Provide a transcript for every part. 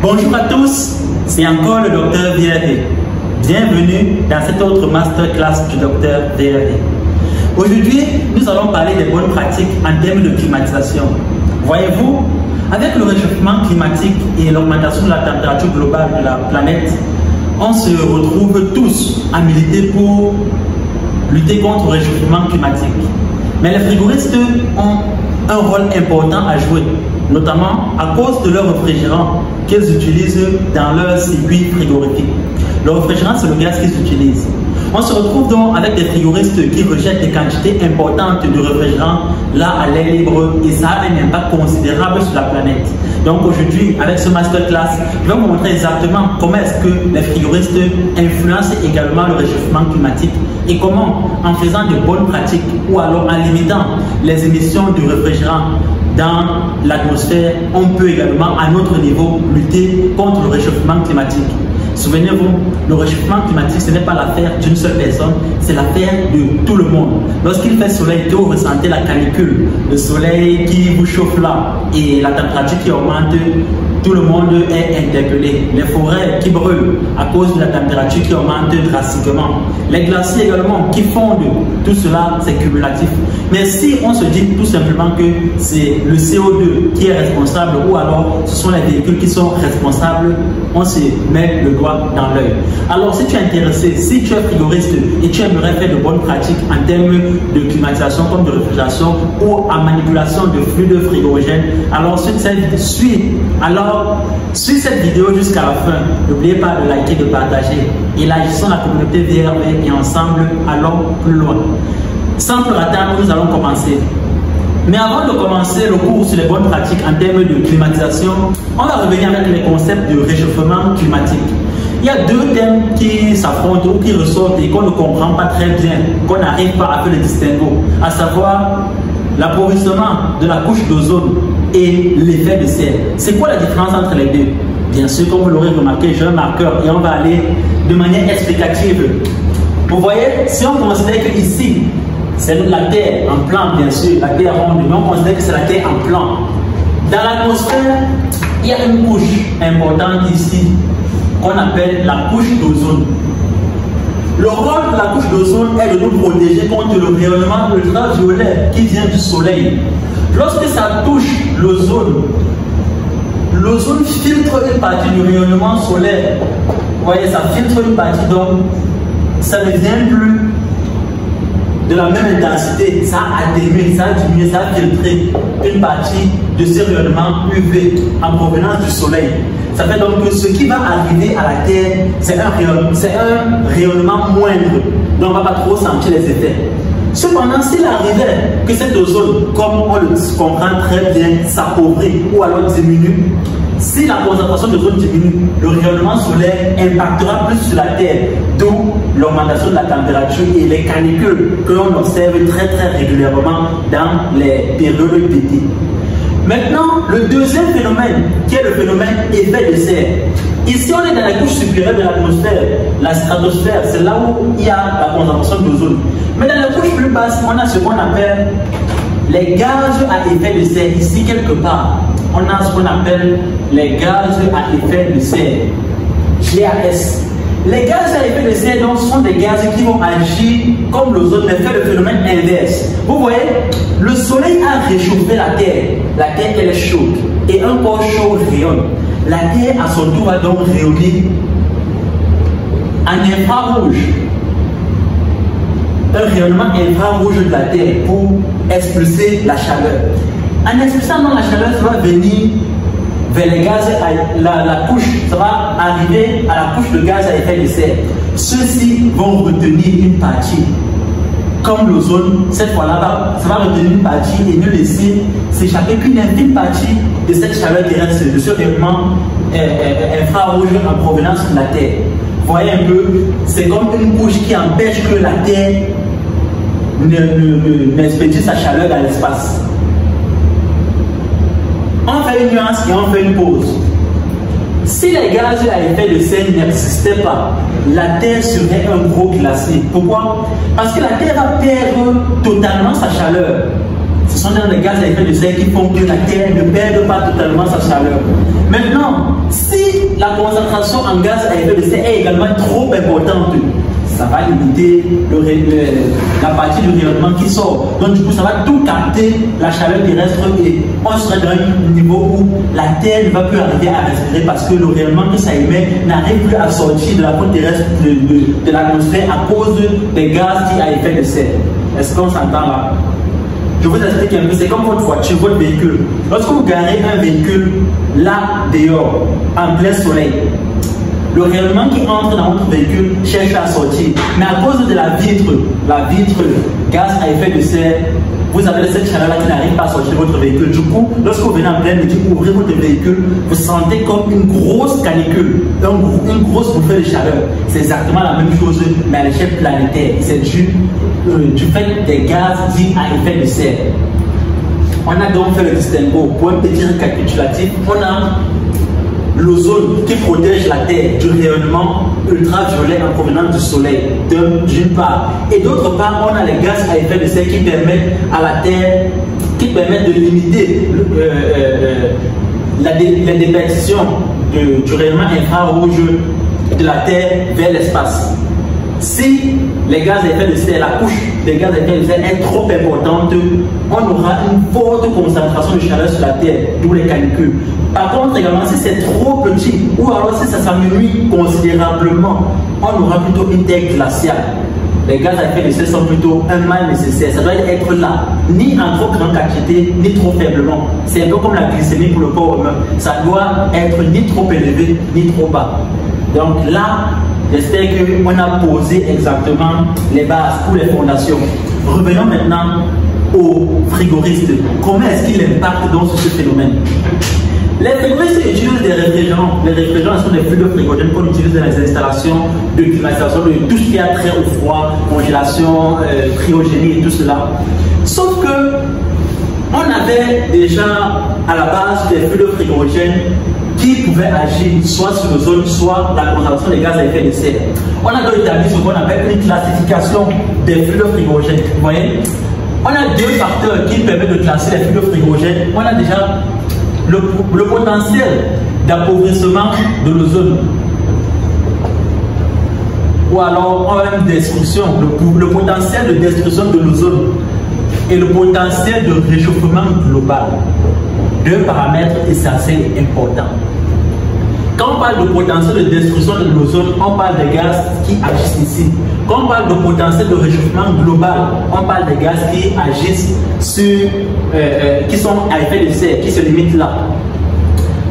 Bonjour à tous, c'est encore le Dr VRD. Bienvenue dans cette autre masterclass du Dr VRD. Aujourd'hui, nous allons parler des bonnes pratiques en termes de climatisation. Voyez-vous, avec le réchauffement climatique et l'augmentation de la température globale de la planète, on se retrouve tous à militer pour lutter contre le réchauffement climatique. Mais les frigoristes ont un rôle important à jouer, notamment à cause de leur réfrigérant qu'ils utilisent dans leur circuit frigorifique. Le réfrigérant, c'est le gaz qu'ils utilisent. On se retrouve donc avec des frigoristes qui rejettent des quantités importantes de réfrigérant là à l'air libre et ça a un impact considérable sur la planète. Donc aujourd'hui, avec ce masterclass, je vais vous montrer exactement comment est-ce que les frigoristes influencent également le réchauffement climatique et comment, en faisant de bonnes pratiques ou alors en limitant les émissions de réfrigérant dans l'atmosphère, on peut également à notre niveau lutter contre le réchauffement climatique. Souvenez-vous, le réchauffement climatique, ce n'est pas l'affaire d'une seule personne, c'est l'affaire de tout le monde. Lorsqu'il fait soleil, vous ressentez la canicule, le soleil qui vous chauffe là et la température qui augmente, tout le monde est interpellé. Les forêts qui brûlent à cause de la température qui augmente drastiquement. Les glaciers également qui fondent, tout cela c'est cumulatif. Mais si on se dit tout simplement que c'est le CO2 qui est responsable ou alors ce sont les véhicules qui sont responsables, on se met le doigt dans l'œil. Alors si tu es intéressé, si tu es frigoriste et tu aimerais faire de bonnes pratiques en termes de climatisation comme de réfrigération ou en manipulation de fluides frigorigènes, alors suis cette vidéo jusqu'à la fin. N'oubliez pas de liker, de partager. Élargissons la communauté VRD et ensemble allons plus loin. Sans plus attendre, nous allons commencer. Mais avant de commencer le cours sur les bonnes pratiques en termes de climatisation, on va revenir avec les concepts de réchauffement climatique. Il y a deux thèmes qui s'affrontent ou qui ressortent et qu'on ne comprend pas très bien, qu'on n'arrive pas à faire le distinguo, à savoir l'appauvrissement de la couche d'ozone et l'effet de serre. C'est quoi la différence entre les deux? Bien sûr, comme vous l'aurez remarqué, j'ai un marqueur et on va aller de manière explicative. Vous voyez, si on considère que ici, c'est la Terre en plan, bien sûr, la Terre ronde, mais on considère que c'est la Terre en plan. Dans l'atmosphère, il y a une couche importante ici qu'on appelle la couche d'ozone. Le rôle de la couche d'ozone est de nous protéger contre le rayonnement ultraviolet qui vient du soleil. Lorsque ça touche l'ozone, l'ozone filtre une partie du rayonnement solaire. Vous voyez, ça filtre une partie, donc ça ne vient plus de la même intensité, ça a atténué, ça a diminué, ça a filtré une partie de ce rayonnement UV en provenance du soleil. Ça fait donc que ce qui va arriver à la Terre, c'est un rayonnement moindre, donc on ne va pas trop sentir les effets. Cependant, s'il arrivait que cette ozone, comme on le comprend très bien, s'appauvrit ou alors diminue, si la concentration d'ozone diminue, le rayonnement solaire impactera plus sur la Terre, d'où l'augmentation de la température et les canicules que l'on observe très régulièrement dans les périodes d'été. Maintenant, le deuxième phénomène, qui est le phénomène effet de serre. Ici, on est dans la couche supérieure de l'atmosphère, la stratosphère, c'est là où il y a la concentration d'ozone. Mais dans la couche plus basse, on a ce qu'on appelle les gaz à effet de serre. Ici, quelque part, on a ce qu'on appelle les gaz à effet de serre, GAS. Les gaz à effet de serre donc, sont des gaz qui vont agir comme l'ozone, mais fait le phénomène inverse. Vous voyez, le soleil a réchauffé la Terre elle est chaude, et un corps chaud rayonne. La Terre à son tour va donc rayonner en infrarouge, un rayonnement infrarouge de la Terre pour expulser la chaleur. En expulsant la chaleur, ça va venir vers les gaz, la couche, ça va arriver à la couche de gaz à effet de serre. Ceux-ci vont retenir une partie. Comme l'ozone, cette fois-là, ça va retenir une partie et ne laisser s'échapper qu'une infime partie de cette chaleur terrestre, de ce rayonnement infrarouge en provenance de la Terre. Vous voyez un peu, c'est comme une couche qui empêche que la Terre n'expédie sa chaleur dans l'espace. On fait une nuance et on fait une pause. Si les gaz à effet de serre n'existaient pas, la Terre serait un gros glacier. Pourquoi? Parce que la Terre va perdre totalement sa chaleur. Ce Ce sont des gaz à effet de serre qui font que la Terre ne perde pas totalement sa chaleur. Maintenant, si la concentration en gaz à effet de serre est également trop importante, ça va limiter la partie du rayonnement qui sort. Donc du coup, ça va tout capter la chaleur terrestre et on serait dans un niveau où la Terre ne va plus arriver à respirer parce que le rayonnement que ça émet n'arrive plus à sortir de la côte terrestre de l'atmosphère à cause des gaz qui à effet de serre. Est-ce qu'on s'entend là? Je vous explique un peu, c'est comme votre voiture, votre véhicule. Lorsque vous garez un véhicule là, dehors, en plein soleil, le rayonnement qui entre dans votre véhicule cherche à sortir. Mais à cause de la vitre gaz à effet de serre, vous avez cette chaleur-là qui n'arrive pas à sortir de votre véhicule. Du coup, lorsque vous venez en plein midi, ouvrez votre véhicule, vous sentez comme une grosse canicule, une grosse bouffée de chaleur. C'est exactement la même chose, mais à l'échelle planétaire. C'est dû du fait des gaz dits à effet de serre. On a donc fait le distinguo. Pour un petit récapitulatif, on a l'ozone qui protège la Terre du rayonnement ultraviolet en provenance du soleil, d'une part. Et d'autre part, on a les gaz à effet de serre qui permettent à la Terre, qui permettent de limiter la déperdition du rayonnement infrarouge de la Terre vers l'espace. Si les gaz à effet de serre, la couche des gaz à effet de serre est trop importante, on aura une forte concentration de chaleur sur la Terre, d'où les canicules. Par contre, également, si c'est trop petit, ou alors si ça s'amenuise considérablement, on aura plutôt une terre glaciale. Les gaz à effet de serre sont plutôt un mal nécessaire. Ça doit être là, ni en trop grande quantité, ni trop faiblement. C'est un peu comme la glycémie pour le corps humain. Ça doit être ni trop élevé, ni trop bas. Donc là, j'espère qu'on a posé exactement les bases pour les fondations. Revenons maintenant aux frigoristes. Comment est-ce qu'ils impactent dans ce phénomène? Les frigoristes utilisent des réfrigérants. Les réfrigérants sont des fluides frigogènes qu'on utilise dans les installations de climatisation, de tout ce qui a trait au froid, congélation, cryogénie et tout cela. Sauf que on avait déjà à la base des fluides frigogènes qui pouvaient agir soit sur l'ozone, soit la concentration des gaz à effet de serre. On a donc établi ce qu'on appelle une classification des fluides frigogènes. Vous voyez, on a deux facteurs qui permettent de classer les fluides frigogènes. On a déjà le potentiel d'appauvrissement de l'ozone, ou alors on a une destruction, le potentiel de destruction de l'ozone et le potentiel de réchauffement global. Deux paramètres essentiels et importants. Quand on parle de potentiel de destruction de l'ozone, on parle des gaz qui agissent ici. Quand on parle de potentiel de réchauffement global, on parle des gaz qui agissent sur, qui sont à effet de serre, qui se limitent là.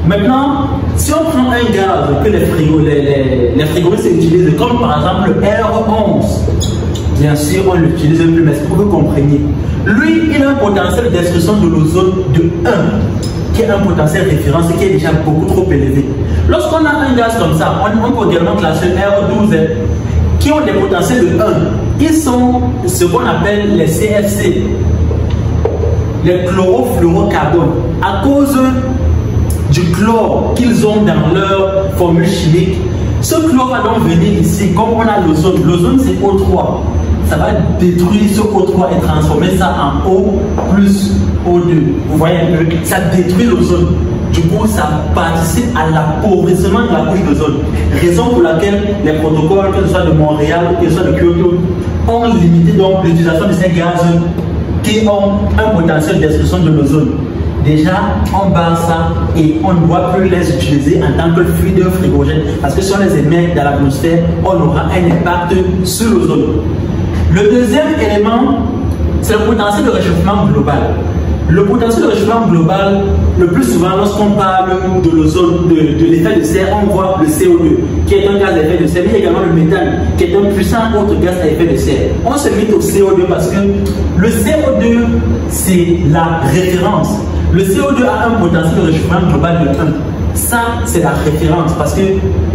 Maintenant, si on prend un gaz que les frigoristes utilisent, comme par exemple le R11, bien sûr on l'utilise plus, mais pour que vous compreniez, lui il a un potentiel de destruction de l'ozone de 1, qui est un potentiel référence qui est déjà beaucoup trop élevé. Lorsqu'on a un gaz comme ça, on peut également classer R12 qui ont des potentiels de 1. Ils sont ce qu'on appelle les CFC, les chlorofluorocarbones, à cause du chlore qu'ils ont dans leur formule chimique. Ce chlore va donc venir ici, comme on a l'ozone. L'ozone c'est O3. Ça va détruire ce O3 et transformer ça en O plus O2. Vous voyez un peu, ça détruit l'ozone. Du coup, ça participe à l'appauvrissement de la couche d'ozone. Raison pour laquelle les protocoles, que ce soit de Montréal ou que ce soit de Kyoto, ont limité donc l'utilisation de ces gaz qui ont un potentiel de destruction de l'ozone. Déjà, on base ça et on ne doit plus les utiliser en tant que fluide frigogène parce que si on les émet dans l'atmosphère, on aura un impact sur l'ozone. Le deuxième élément, c'est le potentiel de réchauffement global. Le potentiel de réchauffement global, le plus souvent, lorsqu'on parle de l'ozone, de l'effet de serre, on voit le CO2, qui est un gaz à effet de serre, mais également le méthane, qui est un puissant autre gaz à effet de serre. On se limite au CO2 parce que le CO2, c'est la référence. Le CO2 a un potentiel de réchauffement global de 1. Ça, c'est la référence parce que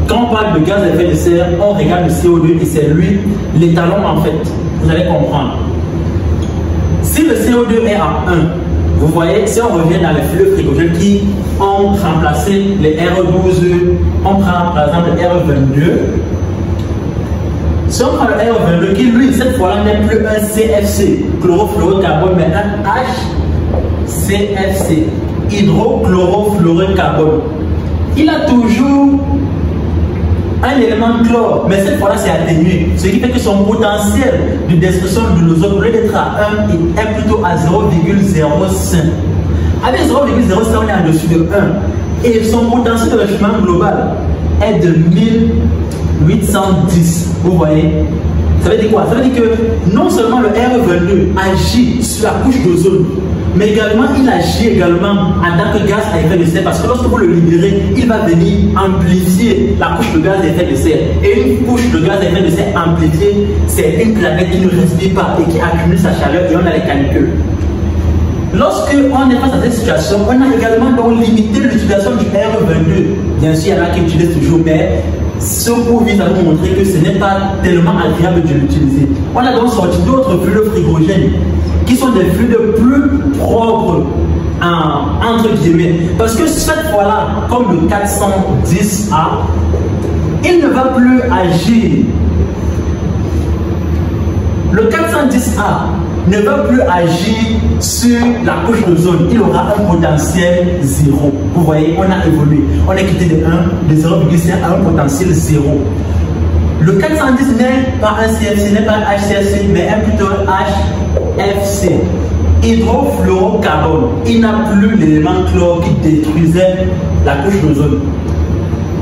quand on parle de gaz à effet de serre, on regarde le CO2 et c'est lui l'étalon en fait. Vous allez comprendre. Si le CO2 est à 1, vous voyez, si on revient dans les fluides frigogènes qui ont remplacé les R12, on prend par exemple le R22. Si on prend le R22 qui lui, cette fois-là, n'est plus un CFC, chlorofluorocarbone, mais un H, CFC, hydrochlorofluorocarbone. Il a toujours un élément de chlore, mais cette fois-là c'est atténué, ce qui fait que son potentiel de destruction de l'ozone, au lieu d'être à 1, est plutôt à 0,05. Avec 0,05, on est en dessus de 1. Et son potentiel de réchauffement global est de 1810. Vous voyez? Ça veut dire quoi? Ça veut dire que non seulement le R22 agit sur la couche d'ozone, mais également il agit également en tant que gaz à effet de serre, parce que lorsque vous le libérez, il va venir amplifier la couche de gaz à effet de serre. Et une couche de gaz à effet de serre amplifiée, c'est une planète qui ne respire pas et qui accumule sa chaleur, et on a les canicules. Lorsque on est face à cette situation, on a également donc limité l'utilisation du R22. Bien sûr, il y en a qui utilisent toujours, mais ce cours vise à vous montrer que ce n'est pas tellement agréable de l'utiliser. On a donc sorti d'autres fluides frigorigènes qui sont des fluides plus propres, entre guillemets. Parce que cette fois-là, comme le 410A, il ne va plus agir. Le 410A ne va plus agir sur la couche d'ozone. Il aura un potentiel 0. Vous voyez, on a évolué. On est quitté de 1, de 0,5 à un potentiel 0. Le 410 n'est pas un CFC, n'est pas un HCFC, mais plutôt un HFC. Hydrofluorocarbone. Il n'a plus l'élément chlore qui détruisait la couche d'ozone.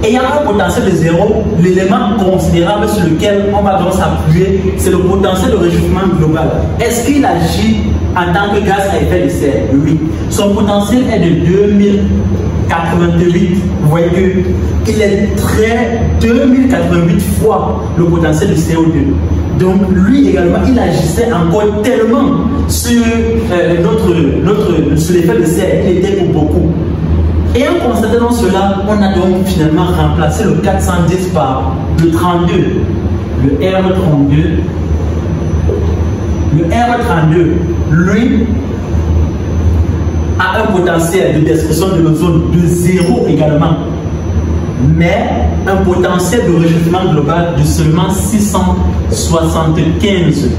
Ayant un potentiel de 0, l'élément considérable sur lequel on va donc s'appuyer, c'est le potentiel de réchauffement global. Est-ce qu'il agit en tant que gaz à effet de serre? Oui. Son potentiel est de 2088. Vous voyez qu'il est 2088 fois le potentiel de CO2. Donc lui également, il agissait encore tellement sur, sur l'effet de serre, il était pour beaucoup. Et en constatant cela, on a donc finalement remplacé le 410 par le 32, le R32. Le R32, lui, a un potentiel de destruction de l'ozone de 0 également, mais un potentiel de réchauffement global de seulement 675,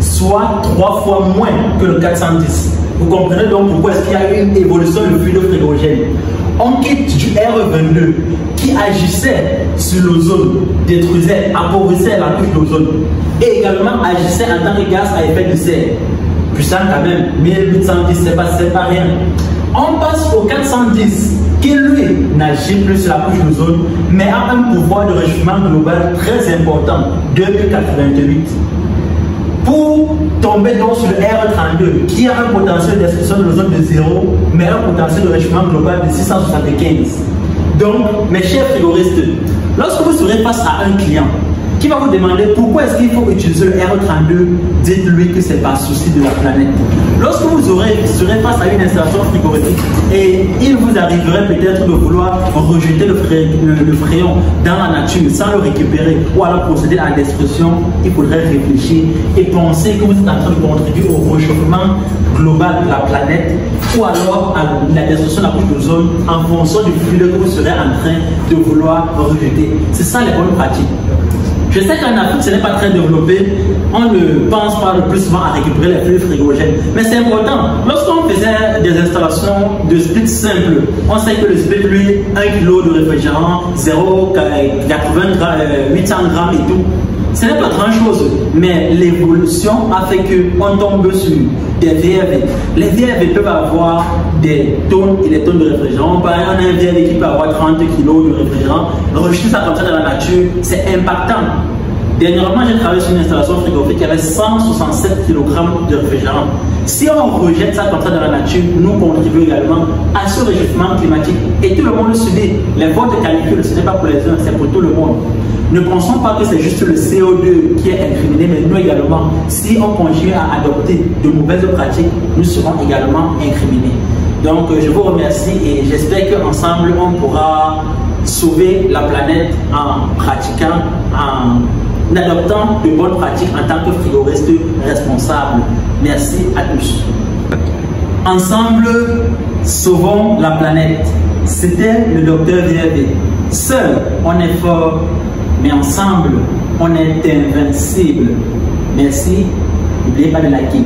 soit 3 fois moins que le 410. Vous comprenez donc pourquoi est-ce qu'il y a eu une évolution de fluide frigorigène. On quitte du R22 qui agissait sur l'ozone, détruisait, appauvrissait la couche d'ozone et également agissait en tant que gaz à effet de serre. Puissant quand même, 1810, c'est pas rien. On passe au 410 qui lui n'agit plus sur la couche d'ozone mais a un pouvoir de réchauffement global très important, 2088. Pour tomber donc sur le R32 qui a un potentiel de destruction de l'ozone de 0 mais un potentiel de réchauffement global de 675. Donc mes chers frigoristes, lorsque vous serez face à un client qui va vous demander pourquoi est-ce qu'il faut utiliser le R32, dites-lui que c'est par souci de la planète. Lorsque vous serez face à une installation frigorifique et il vous arriverait peut-être de vouloir rejeter le fréon dans la nature sans le récupérer ou alors procéder à la destruction, il faudrait réfléchir et penser que vous êtes en train de contribuer au réchauffement global de la planète ou alors à la destruction de la couche d'ozone en fonction du fluide que vous serez en train de vouloir rejeter. C'est ça les bonnes pratiques. Je sais qu'en Afrique, ce n'est pas très développé. On ne pense pas le plus souvent à récupérer les fluides frigorigènes. Mais c'est important. Lorsqu'on faisait des installations de split simple, on sait que le split, lui, 1 kg de réfrigérant, 0,80 g, 800 g et tout. Ce n'est pas grand chose, mais l'évolution a fait qu'on tombe sur des VRV. Les VRV peuvent avoir des tonnes et des tonnes de réfrigérant. On a un VRV qui peut avoir 30 kg de réfrigérant. Rejeter ça comme ça dans la nature, c'est impactant. Dernièrement, j'ai travaillé sur une installation frigorifique qui avait 167 kg de réfrigérant. Si on rejette ça comme ça dans la nature, nous contribuons également à ce réchauffement climatique. Et tout le monde le subit. Les votes de canicule, ce n'est pas pour les uns, c'est pour tout le monde. Ne pensons pas que c'est juste le CO2 qui est incriminé, mais nous également, si on continue à adopter de mauvaises pratiques, nous serons également incriminés. Donc, je vous remercie et j'espère qu'ensemble, on pourra sauver la planète en pratiquant, en adoptant de bonnes pratiques en tant que frigoriste responsable. Merci à tous. Ensemble, sauvons la planète. C'était le docteur VRV. Seul, on est fort, mais ensemble, on est invincible. Merci. N'oubliez pas de liker.